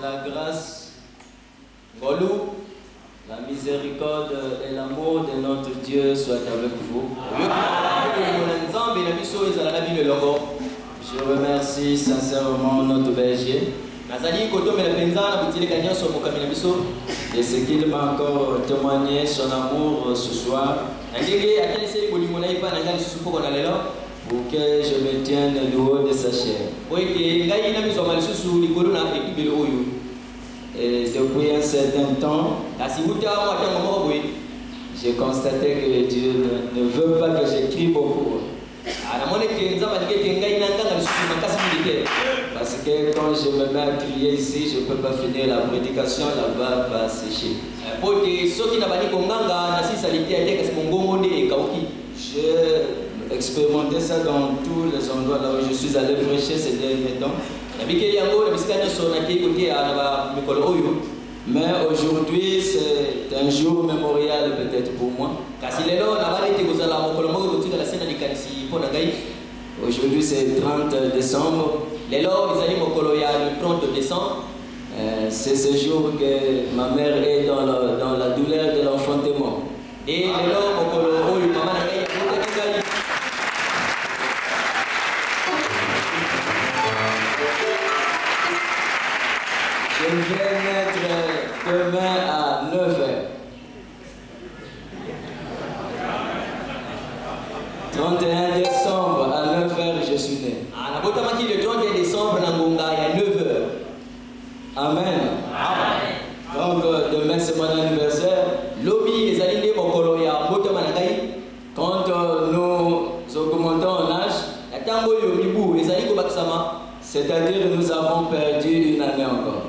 la grâce, la miséricorde et l'amour de notre Dieu soient avec vous. Je remercie sincèrement notre berger de ce qu'il m'a encore témoigné son amour ce soir pour que je me tienne le haut de sa chair. Et depuis un certain temps, j'ai constaté que Dieu ne veut pas que j'écris beaucoup. Parce que quand je me mets à crier ici, je ne peux pas finir la prédication, la barbe va sécher. J'ai expérimenté ça dans tous les endroits là où je suis allé prêcher ces derniers temps. Mais aujourd'hui, c'est un jour mémorial peut-être pour moi. Aujourd'hui, c'est le 30 décembre. C'est ce jour que ma mère est dans la douleur de l'enfantement. Je vais naître demain à 9h. 31 décembre à 9h, je suis né. Le 31 décembre à 9h. Amen. Donc demain c'est mon anniversaire. Quand nous augmentons en âge, c'est-à-dire que nous avons perdu une année encore.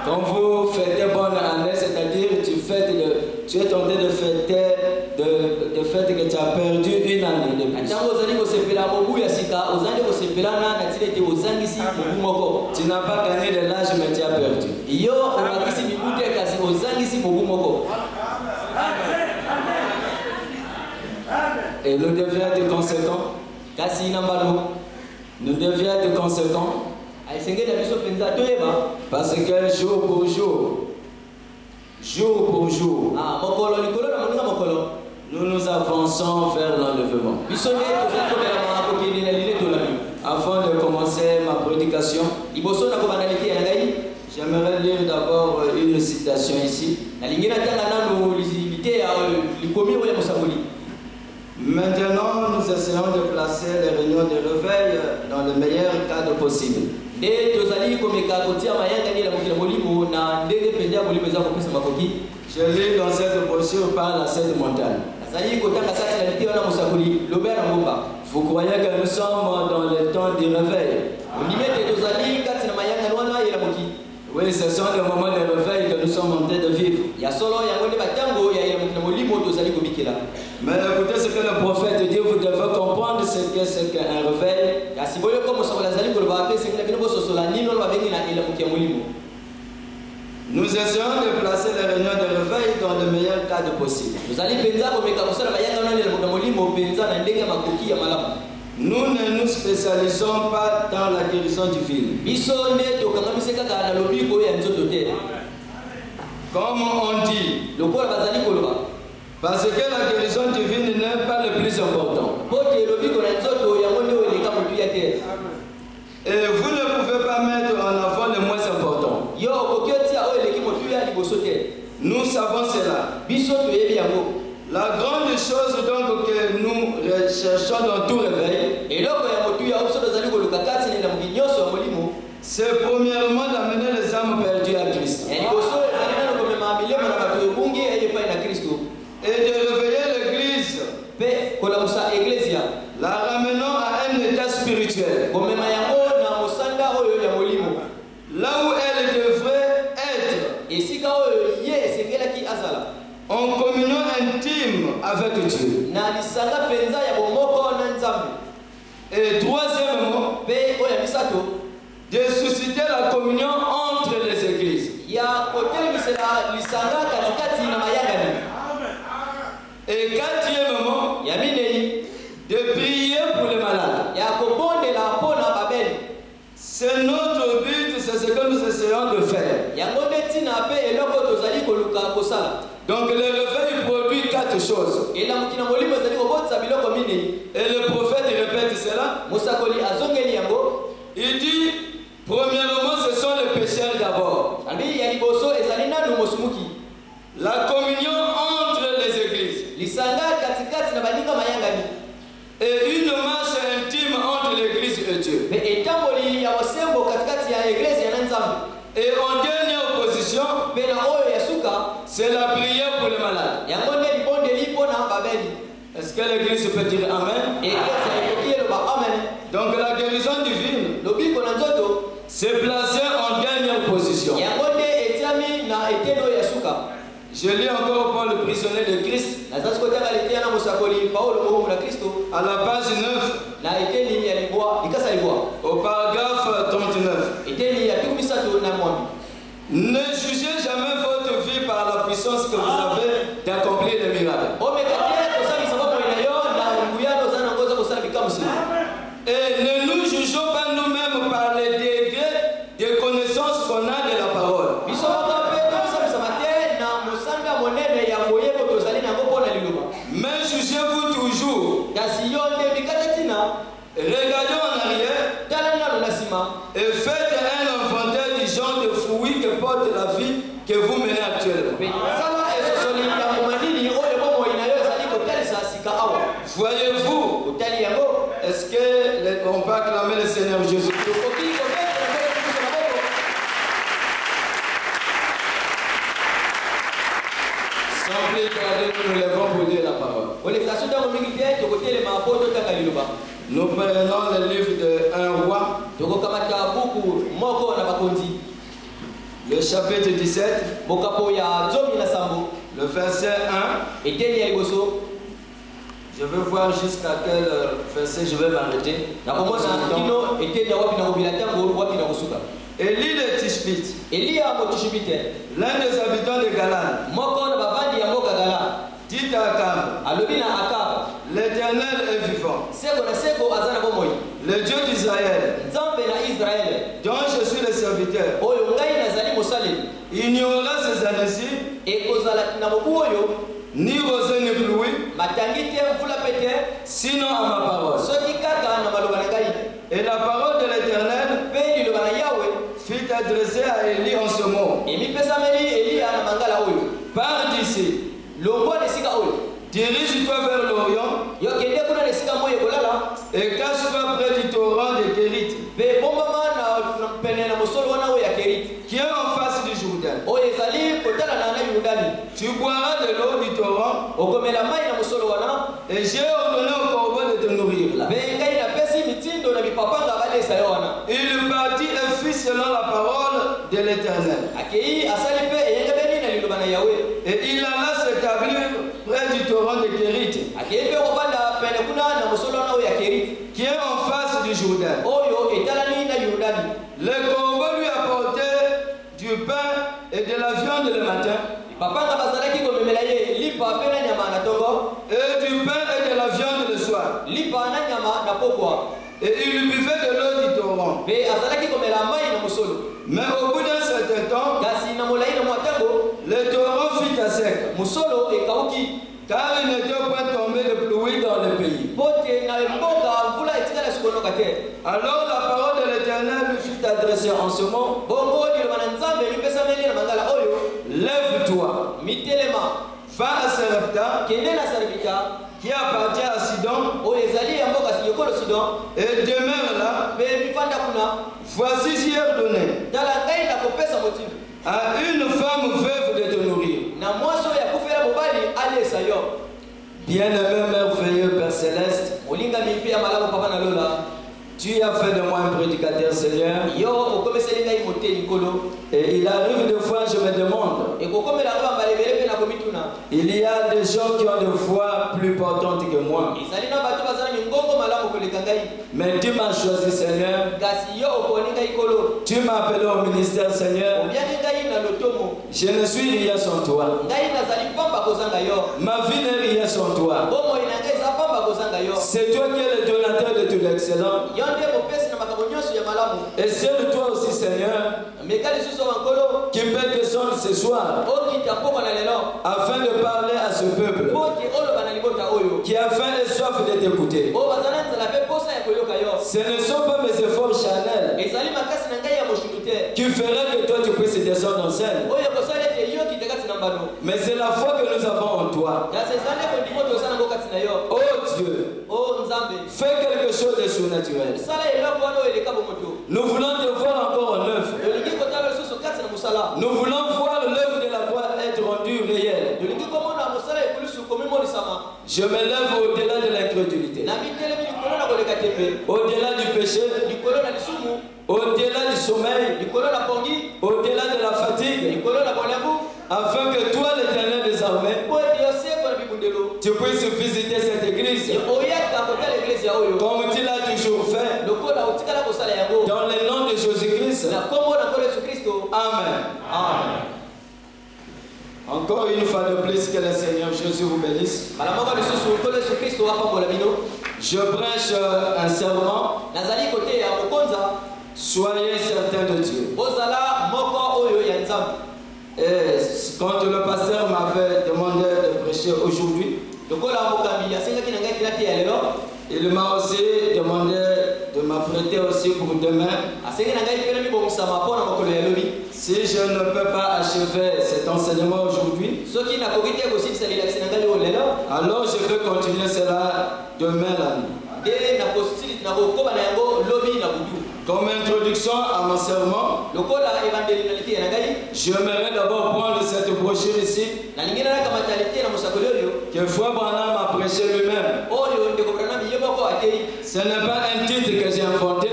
Quand vous fêtez bonne année, c'est-à-dire que tu es tenté de fêter que tu as perdu une année de plus. Tu n'as pas gagné de l'âge, mais tu as perdu. Et nous devions être conséquents. Nous devions être conséquents. Parce que jour pour jour, nous nous avançons vers l'enlèvement. Avant de commencer ma prédication, j'aimerais lire d'abord une citation ici. Maintenant, nous essayons de placer les réunions de réveil dans le meilleur cadre possible. Je lis dans cette brochure par la cette montagne. Vous croyez que nous sommes dans le temps du réveil? Oui, ce sont les moments de réveil que nous sommes en train de vivre. Mais écoutez ce que le prophète dit, vous devez comprendre ce que c'est qu'un réveil. Nous essayons de placer les réunions de réveil dans le meilleur cadre possible. Nous ne nous spécialisons pas dans la guérison divine. Comme on dit, parce que la guérison divine n'est pas le plus important. Et vous ne pouvez pas mettre en avant le moins important. Nous savons cela. La grande chose donc que nous recherchons dans tout réveil, c'est premièrement d'amener les âmes perdues à Christ. Et de réveiller l'Église, la ramenant à un état spirituel. Là où elle devrait être, en communion intime avec Dieu. Et troisièmement, de susciter la communion entre les églises. Et quatrièmement, de prier pour les malades. C'est notre que nous essayons de faire. Donc le réveil produit 4 choses. Et le prophète répète cela. Il dit, premièrement, ce sont les pécheurs d'abord. La communion entre les églises. Et une marche intime entre l'église et Dieu. Et en dernière position, c'est la prière pour les malades. Est-ce que l'église peut dire Amen? Donc la guérison divine, c'est placé en dernière position. Je lis encore Paul, le prisonnier de Christ, à la page 9, au paragraphe 39. Ne jugez jamais votre vie par la puissance que vous avez d'accomplir les miracles. Et ne nous jugeons pas nous-mêmes par les degrés de connaissance qu'on a de la parole. Mais jugez-vous toujours. Regardez en arrière et faites un inventaire du genre de fruits que porte la vie que vous menez actuellement. Voyez-vous, est-ce qu'on peut acclamer le Seigneur Jésus? Sans plus tarder, nous nous levons pour dire la parole. Nous prenons le livre de 1 roi, le chapitre 17, le verset 1. Je veux voir jusqu'à quel verset je vais m'arrêter. Élie le Tishbite, l'un des habitants de Galan, dit à Akab, l'Éternel est vivant, le Dieu d'Israël, dont je suis le serviteur. Il n'y aura ces années-ci ni rosée ni pluie, sinon à ma parole. Et la parole de l'Éternel fut adressée à Élie en ce mot. Pars d'ici, dirige-toi vers l'Orient et cache-toi près du torrent de Kérit, qui est en face du Jourdain. Tu boiras de l'eau du torrent et j'ai ordonné au corbeau de te nourrir. Il partit et fit selon la parole de l'Éternel. Et il alla s'établir près du torrent de Kérit, qui est en face du Jourdain. Le corbeau lui apportait du pain et de la viande le matin, et du pain et de la viande le soir. Et il buvait de l'eau du torrent. Mais au bout d'un certain temps, le torrent fut à sec, car il n'était point tombé de pluie dans le pays. Alors la parole de l'Éternel lui fut adressée en ce moment. Lève-toi, va à Sarepta, qui appartient à Sidon, et demeure là. Voici j'ai ordonné à une femme veuve de te nourrir. Bien-aimé, merveilleux Père Céleste, tu as fait de moi un prédicateur, Seigneur. Et il arrive des fois, je me demande, il y a des gens qui ont des voix plus portantes que moi. Mais tu m'as choisi, Seigneur. Tu m'as appelé au ministère, Seigneur. Je ne suis rien sans toi. Ma vie n'est rien sans toi. C'est toi qui es le donateur de tout l'excellent. Et c'est de toi aussi, Seigneur, qui peut descendre ce soir afin de parler à ce peuple qui a faim et soif de t'écouter. Ce ne sont pas mes efforts charnels qui feraient que toi tu puisses descendre en scène, mais c'est la foi que nous avons en toi. Oh Dieu, fais quelque chose de surnaturel. Nous voulons te voir encore en œuvre. Nous voulons voir l'œuvre de la croix être rendue réelle. Je me lève au-delà de l'incrédulité, au-delà du péché, au-delà du sommeil, au-delà de la fatigue, afin que toi, l'Éternel des armées, tu puisses visiter cette église comme tu l'as toujours fait, dans le nom de Jésus-Christ. Amen. Amen. Encore une fois de plus, que le Seigneur Jésus vous bénisse. Je prêche un serment. Soyez certains de Dieu. Et quand le pasteur m'avait demandé de prêcher aujourd'hui, il m'a aussi demandé de m'apprêter aussi pour demain. Si je ne peux pas achever cet enseignement aujourd'hui, alors je vais continuer cela demain la nuit. Comme introduction à mon serment, j'aimerais d'abord prendre cette brochure ici que Frère Branham a prêché lui-même. Ce n'est pas un titre que j'ai inventé,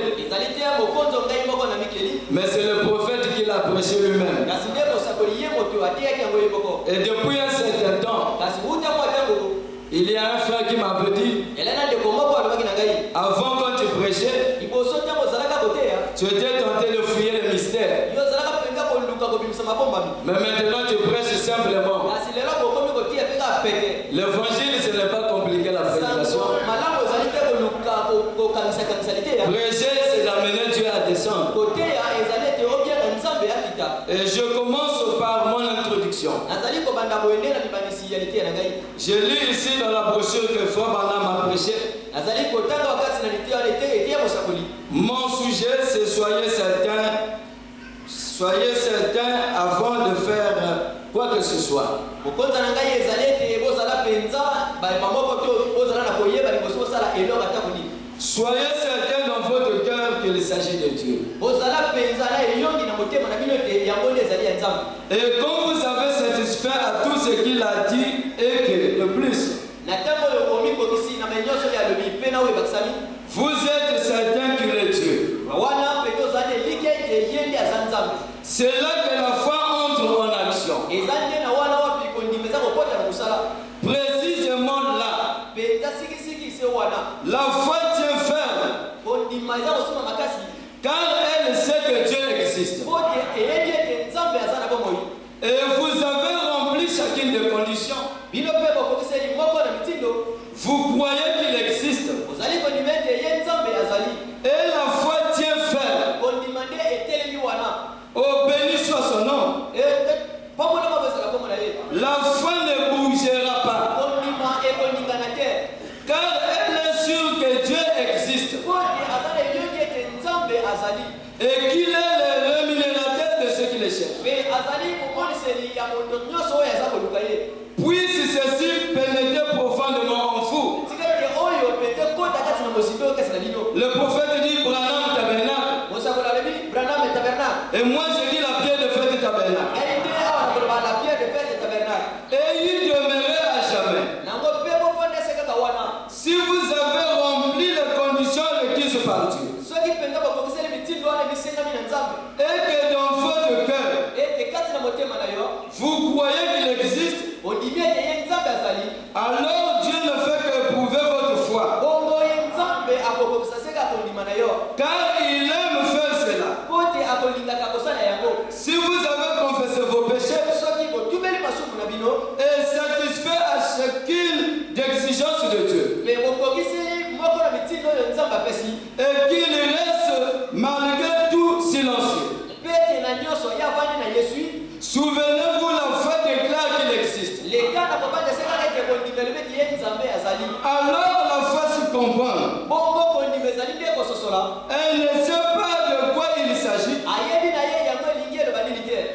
mais c'est le prophète qui l'a prêché lui-même. Et depuis un certain temps, il y a un frère qui m'avait dit, avant quand tu prêchais, tu étais tenté de fouiller le mystère. Mais maintenant tu prêches simplement. L'évangile, ce n'est pas compliqué la prédication. Prêcher, c'est d'amener Dieu à descendre. Et je commence par mon introduction. Je lis ici dans la brochure que Frère Branham a prêché. Mon sujet, c'est soyez certains avant de faire quoi que ce soit. Soyez certains dans votre cœur qu'il s'agit de Dieu. Et quand vous avez satisfait à tout ce qu'il a dit et que le plus, vous êtes certains qu'il est Dieu. C'est là que la foi entre en action. Précisément là, la foi tient ferme, car elle sait que Dieu existe. Et vous avez rempli chacune des conditions. Vous croyez qu'il existe. Et la foi tient ferme. Oh, béni soit son nom. La foi ne bougera pas, car elle est sûre que Dieu existe et qu'il est le rémunérateur de ceux qui le cherchent. Puisse ceci pénétrer profondément en vous. Le prophète dit Branham tabernacle. Et moi je dis la pierre de fête tabernacle. Et il demeurait à jamais. Si vous avez rempli les conditions requises par Dieu, et que dans votre cœur, vous croyez qu'il existe, alors Dieu ne fait qu'éprouver votre foi. Car il aime faire cela. Si vous avez confessé vos péchés et satisfait à chacune d'exigence de Dieu, et qu'il reste malgré tout silencieux, alors la foi se comprend. Elle ne sait pas de quoi il s'agit,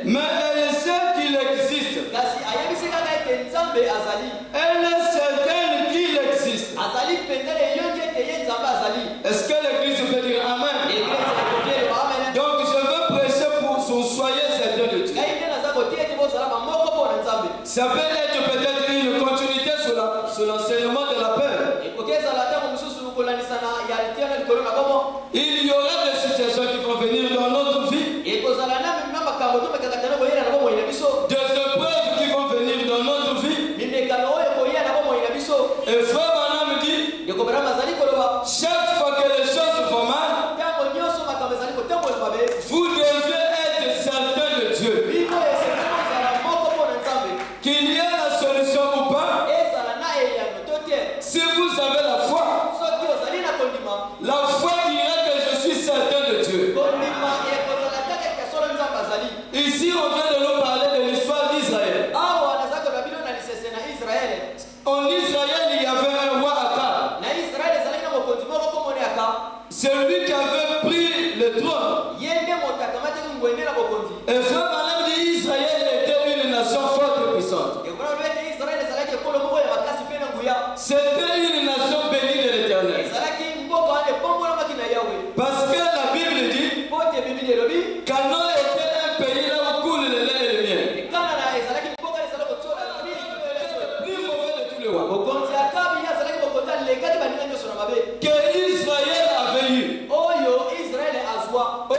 mais elle sait qu'il existe. Elle est certaine qu'il existe. Est-ce que l'église peut dire Amen? Donc je veux prêcher pour soyez certains de Dieu. Ça peut être peut-être une continuité sur l'enseignement de la paix. Il y aura des situations qui vont venir dans notre vie, des épreuves qui vont venir dans notre vie. Et frère Branham dit, chaque fois que les choses vont mal, vous devez être certain de Dieu. Qu'il y ait la solution ou pas, si vous avez la foi dira que je suis certain de Dieu. Ici, on vient de nous parler de l'histoire d'Israël. En Israël, il y avait un roi Akab. C'est lui qui avait pris le trône. Et frère Branham dit Israël était une nation forte et puissante. C'était une nation bénie de l'Éternel. Parce que la Bible dit Canaan était un pays là où coule le lait et le miel. Plus mauvais de tous les rois. Que Israël avait eu. Au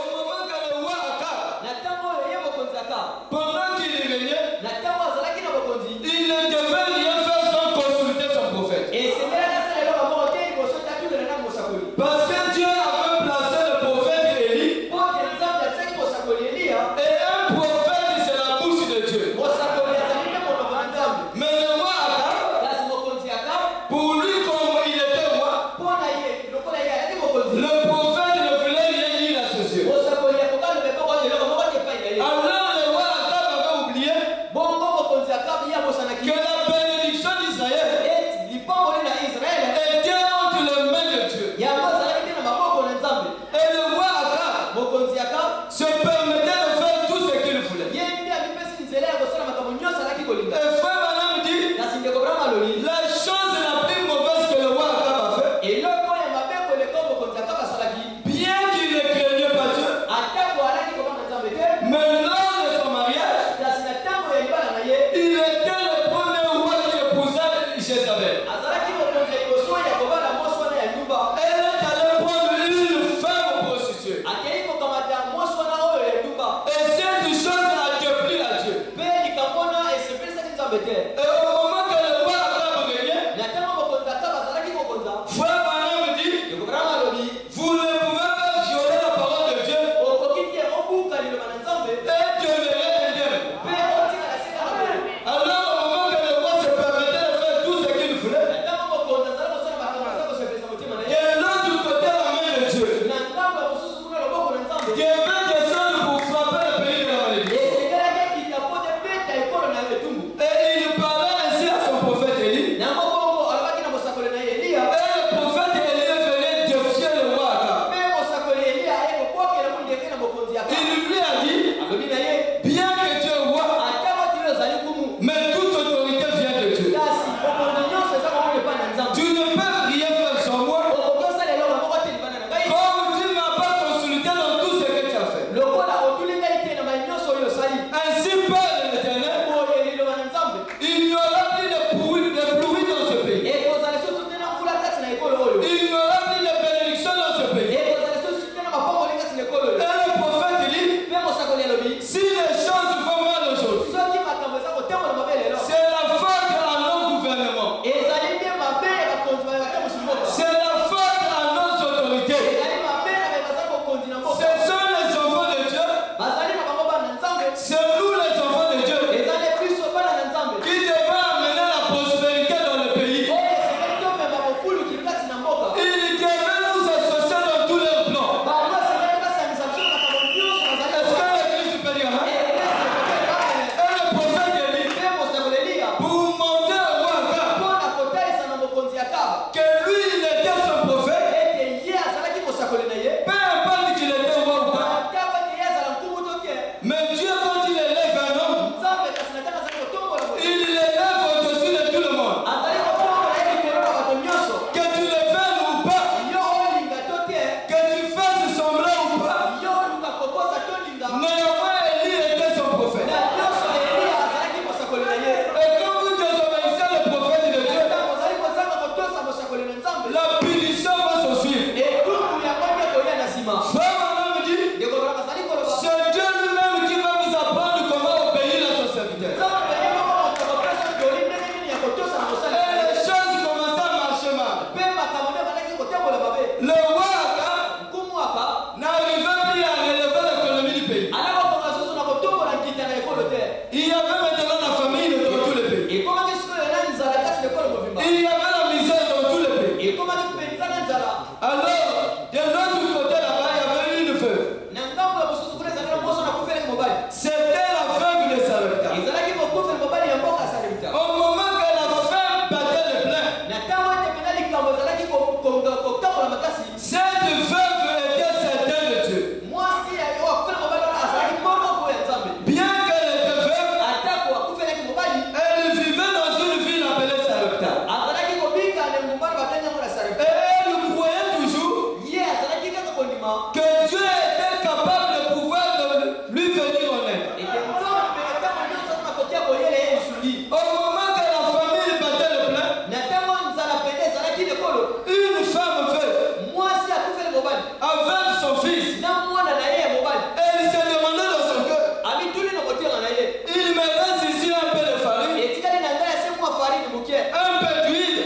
la punition va se suivre. Frère, on me dit, c'est Dieu lui-même qui va vous apprendre comment obéir à son serviteur. Et les choses commencent à marcher mal. Le roi n'arrivait plus à relever l'économie du pays. Il y avait maintenant la famine dans tout le pays. Il y avait la misère dans tout le pays. Alors, de l'autre côté là-bas, il y avait une veuve. C'était la veuve de Sarepta. Au moment que la femme battait le plein, cette veuve était certaine de Dieu. Bien qu'elle était veuve, elle vivait dans une ville appelée Sarepta. Et elle croyait toujours que Dieu était capable de pouvoir lui venir en aide. Au moment que la famille battait le plein, une femme veuve avec son fils, elle s'est demandé dans son cœur, il me reste ici un peu de farine, un peu d'huile.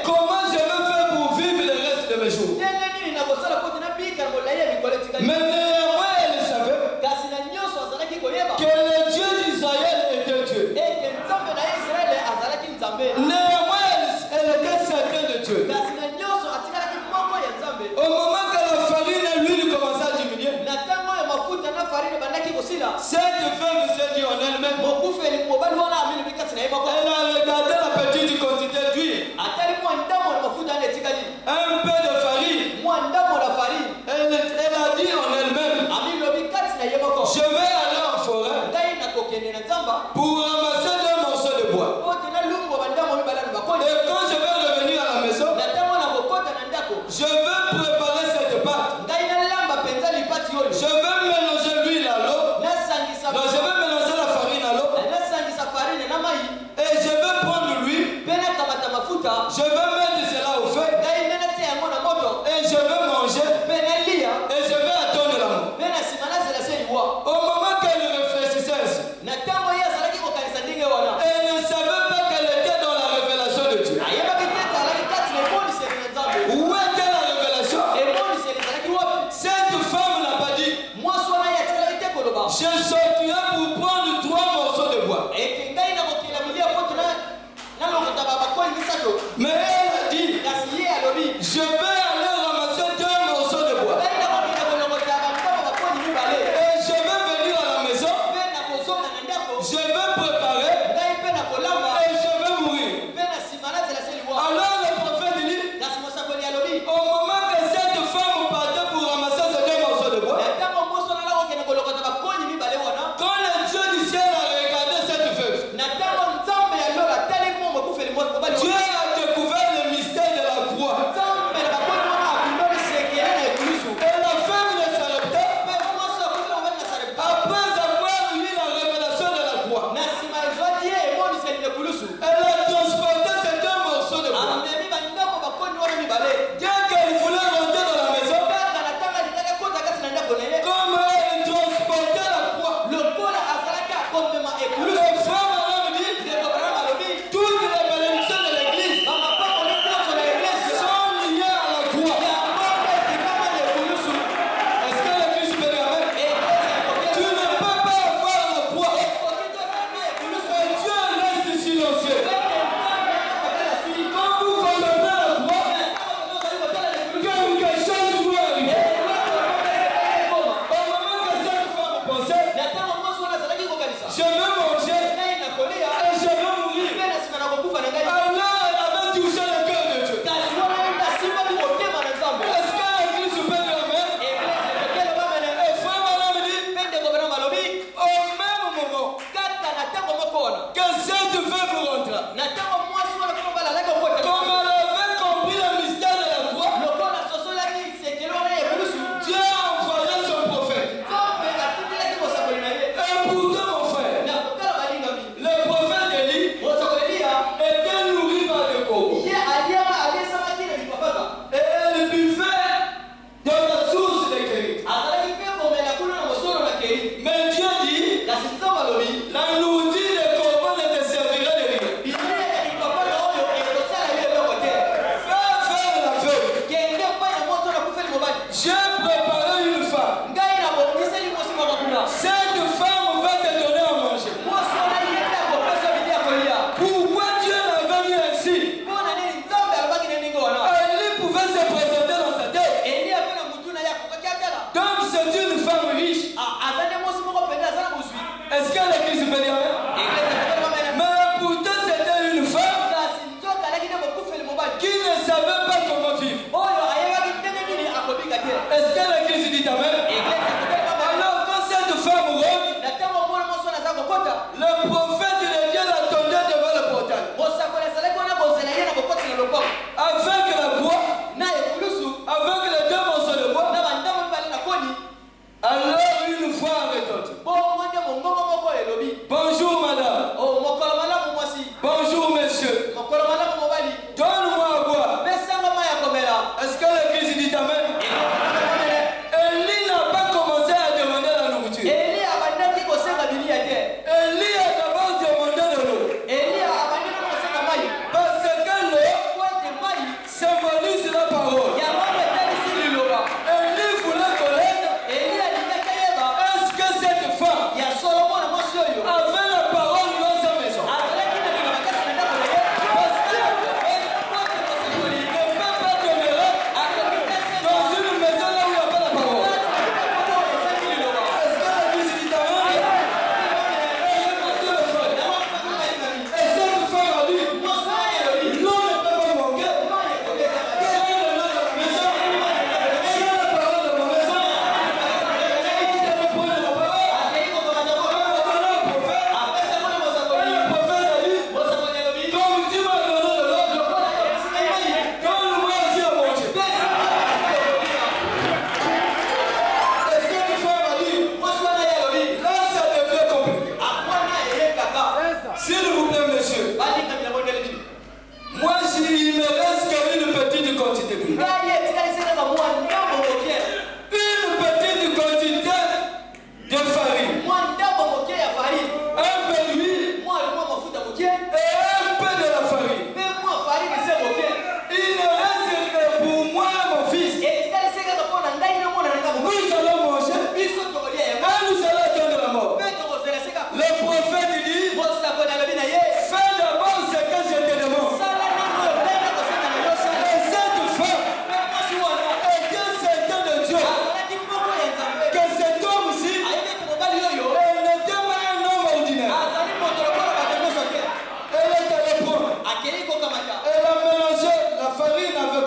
Comment je vais faire pour vivre le reste de mes jours? Mais néanmoins, elle savait que le Dieu d'Israël était Dieu. Néanmoins, elle était certaine de Dieu. Au moment que la farine et l'huile commençaient à diminuer, cette femme s'est dit en elle-même, elle a regardé la petite quantité d'huile, un peu de farine. Elle a dit en elle-même, je vais aller en forêt pour ramasser 2 morceaux de bois. Et quand je vais revenir à la maison, je vais préparer cette pâte. Je vais mélanger l'huile à l'eau. Non, je vais mélanger la farine à l'eau. Et je vais prendre l'huile. Je vais mettre cela au feu. Et je vais manger. Et je vais attendre l'amour. Au moment qu'elle réfléchissait ainsi, elle ne savait pas qu'elle était dans la révélation de Dieu. Où était la révélation? Cette femme n'a pas dit, je sortirai pour prendre 3 morceaux de bois. Mais elle a dit, je vais aller ramasser 2 morceaux de bois. Et je vais venir à la maison. Je vais préparer. Et je vais mourir. Alors le prophète dit, au moment que cette femme partait pour ramasser ces 2 morceaux de bois, quand le Dieu du ciel a regardé cette veuve, Dieu a découvert le mystère de la croix.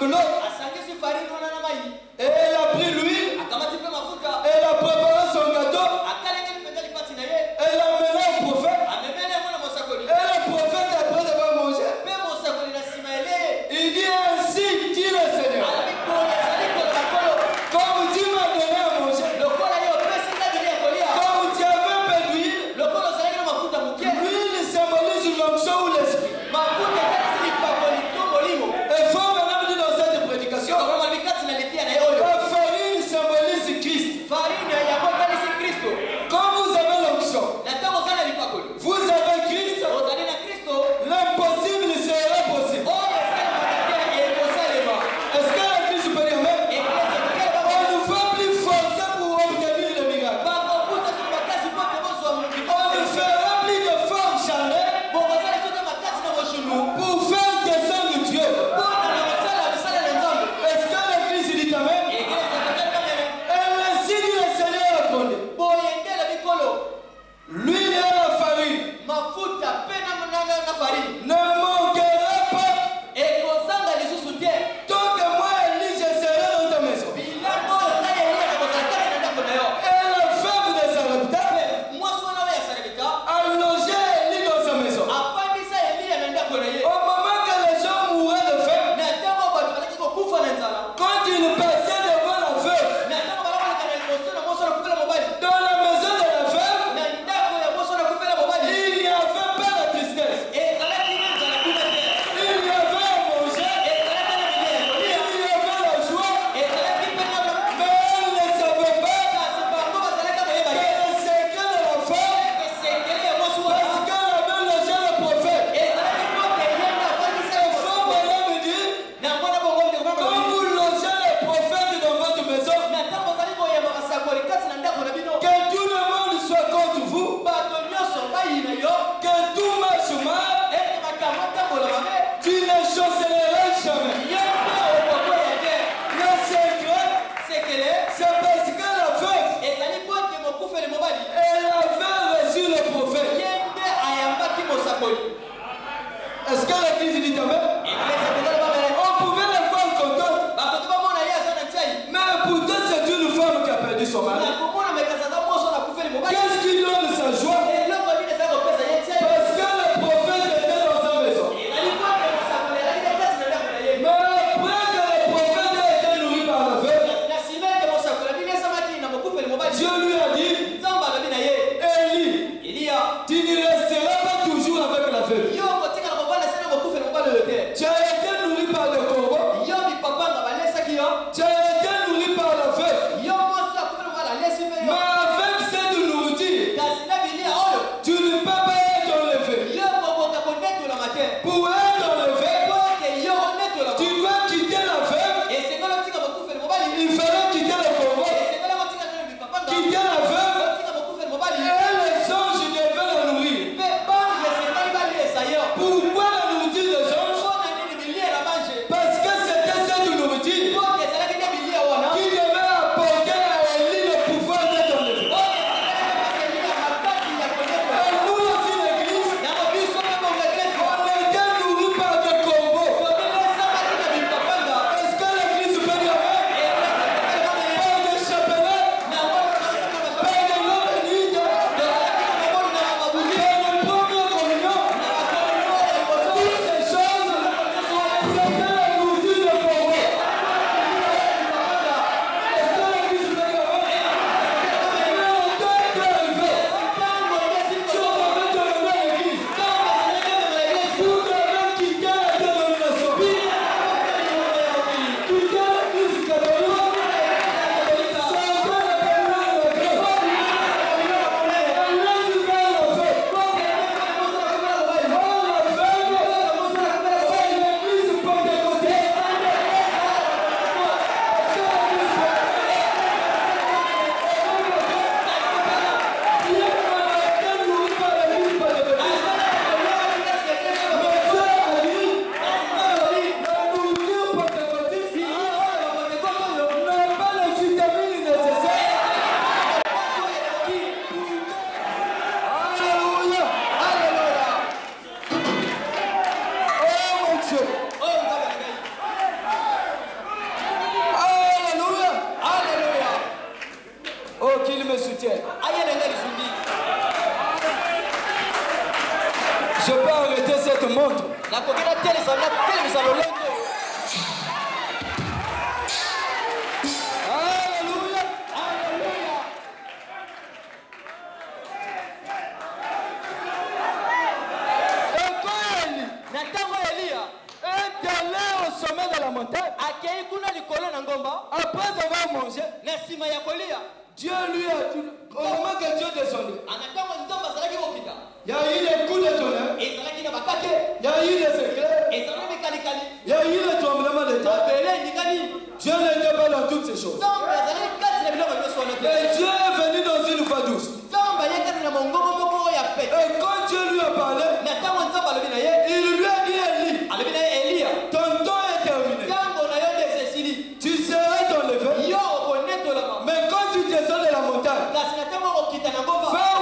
l'autre. Et elle a pris l'huile. Elle a préparé son gâteau. Elle a amené au prophète. Et le prophète, après avoir mangé, il dit ainsi, dit le Seigneur. Comme tu m'as donné à manger, comme tu avais un peu d'huile, l'huile symbolise l'onction ou l'esprit. Et faut maintenant dire dans cette prédication, la farine symbolise Christ. Quand vous avez l'onction, vous avez Christ, l'impossible sera possible. Est-ce que la Christ peut dire même? On nous fait plus forcer pour obtenir le miracle. On ne fera plus de forme charnelle pour faire descendre Dieu. Est-ce que la Christ dit amen? Et ainsi dit le Seigneur répondit. L'huile et la farine ne manquera pas. Tant que moi, Élie, je serai dans ta maison. Et la femme de Sarepta a logé Élie dans sa maison. Au moment que les gens mouraient de faim, quand ils passaient devant la veuve, dans la maison de la veuve, il n'y avait pas de tristesse. Il y avait à manger, il y avait la joie, mais elle ne savait pas que le secret de la femme, parce qu'elle avait logé le prophète. Et faut maintenant me dire, quand vous logez le prophète dans votre maison, que tout le monde soit contre vous, que tout marche mal, tu ne chancelleras jamais. Le secret, c'est parce que la veuve, elle avait reçu le prophète. Est-ce que la Christ dit amen? On pouvait la voir contente, mais pourtant c'est une femme qui a perdu son mari. Qu'est-ce qui donne sa joie? Parce que le prophète était dans sa maison. Mais après que le prophète a été nourri par la veuve, Dieu lui a dit, Élie, tu ne resteras pas toujours avec la veuve. Tu as été nourri par le corbeau. Tu as été nourri par la veuve. qu'il me soutienne. Je peux arrêter cette montre. Alléluia, alléluia. Est allé au sommet de la montagne. Après avoir mangé, Dieu lui a dit, comment que Dieu descendait? Il y a eu des coups de tonnerre, il y a eu des éclairs, il y a eu des tremblements de terre. Dieu n'était pas dans toutes ces choses. Mais Dieu est venu dans une voie douce. Et quand Dieu lui a parlé, il lui a dit, Élie, ton temps est terminé. Tu seras enlevé. Mais quand tu descends de la montagne, va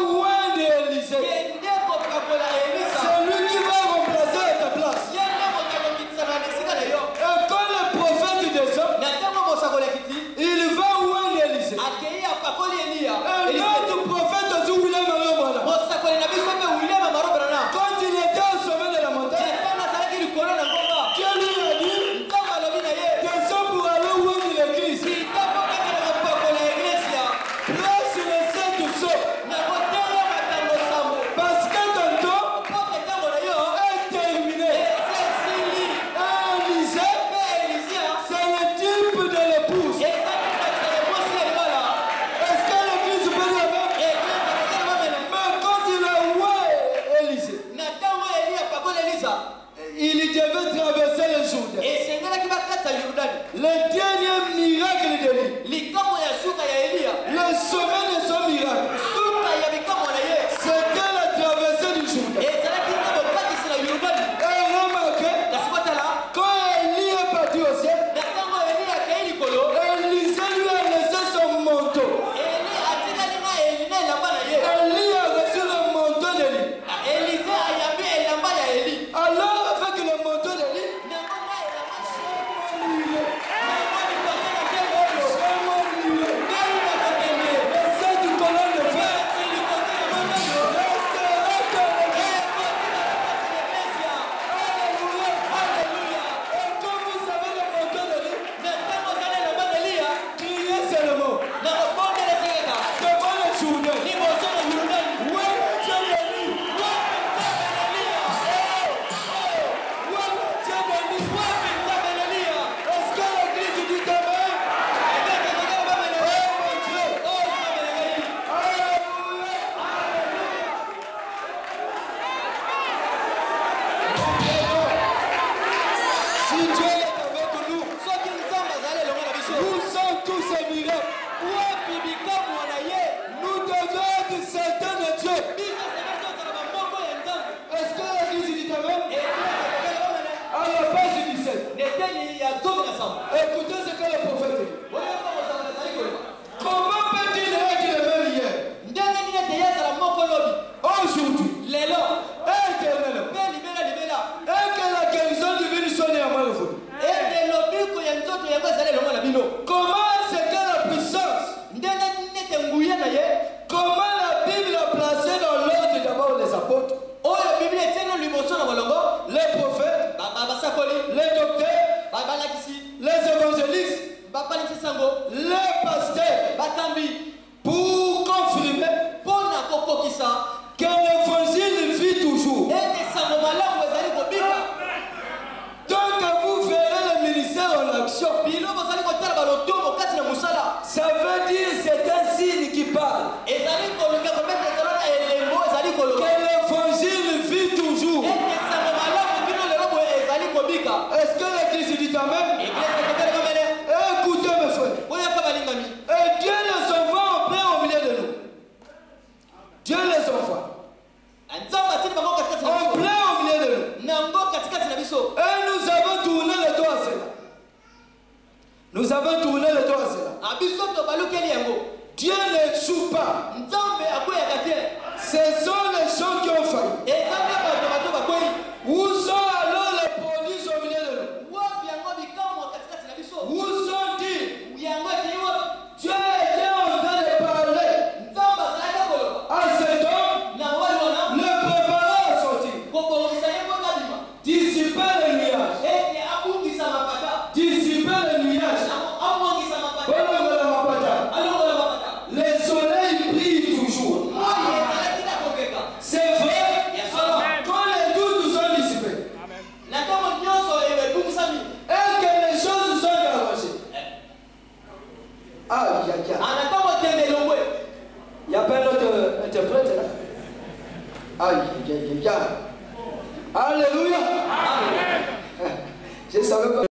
loin d'Élisée. C'est lui qui va remplacer à ta place. Et quand le prophète descend, il va loin d'Élisée. Et l'autre prophète aussi, William Marobana, quand il était au sommet de la montagne, Dieu lui a dit, descends pour aller loin de l'église. Place le sept sceaux. Parce que ton temps est terminé. Élisée, c'est le type de l'épouse. Est-ce que l'église peut dire même? Mais quand il a oué Élisée, il devait traverser le Jourdain. Le dernier miracle d'Élie, le sommet de son miracle, c'était la traversée du Jourdain. Et remarquez, quand Élie est parti au ciel, Élisée lui a laissé son manteau. Élie a reçu le manteau d'Élie. Alors avec le manteau d'Élie, écoutez ce que le prophète dit. Comment peut-il être le même hier, aujourd'hui, éternellement, et que la guérison divine soit néanmoins le fond? Comment c'est que la puissance, comment la Bible a placé dans l'ordre d'abord les apôtres, les prophètes, les docteurs, les évangélistes, les pasteurs, pour confirmer que l'évangile vit toujours. Donc vous verrez le ministère en action. Ça veut dire c'est un signe qui parle. Que l'évangile vit toujours. Est-ce que l'église dit amen? Écoutez mes frères. Et Dieu les envoie en plein au milieu de nous. Dieu les envoie en plein au milieu de nous. Et nous avons tourné le dos à cela. Nous avons tourné le dos à cela. Dieu n'échoue pas. Ce sont les gens qui ont failli. Où sont alors les prodiges au milieu de nous? Où sont-ils? Dieu était en train de parler Il n'y a pas d'autre interprète là. Alléluia. Je ne savais pas.